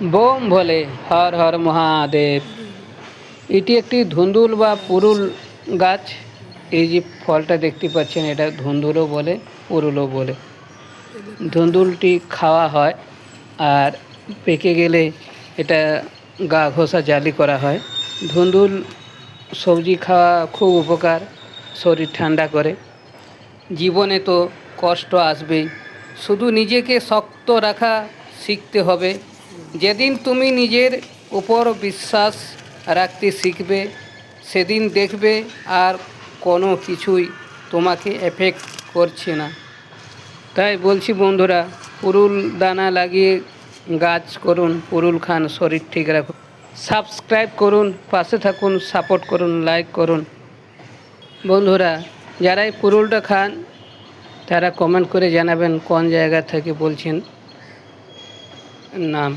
Bomb ভোলে, হর হর মহাদেব। এটি একটি ধুন্দুল বা পুরুল গাছ। এই যে ফলটা দেখতে পাচ্ছেন, এটা ধুন্দুলও বলে, পুরুলও বলে। ধুন্দুলটি খাওয়া হয়, আর পেকে গেলে এটা গা ঘষা জালি করা হয়। ধুন্দুল সবজি খাওয়া খুব উপকার, শরীর ঠান্ডা করে। জীবনে তো কষ্ট আসবেই, শুধু নিজেকে শক্ত রাখা শিখতে হবে। যেদিন তুমি নিজের উপর বিশ্বাস রাখতে শিখবে, সেদিন দেখবে আর কোনো কিছুই তোমাকে এফেক্ট করছে না। তাই বলছি বন্ধুরা, পুরুল দানা লাগিয়ে গাছ করুন, পুরুল খান, শরীর ঠিক রাখুন। সাবস্ক্রাইব করুন, পাশে থাকুন, সাপোর্ট করুন, লাইক করুন। বন্ধুরা, যারা এই পুরুলটা খান তারা কমেন্ট করে জানাবেন কোন জায়গা থেকে বলছেন নাম।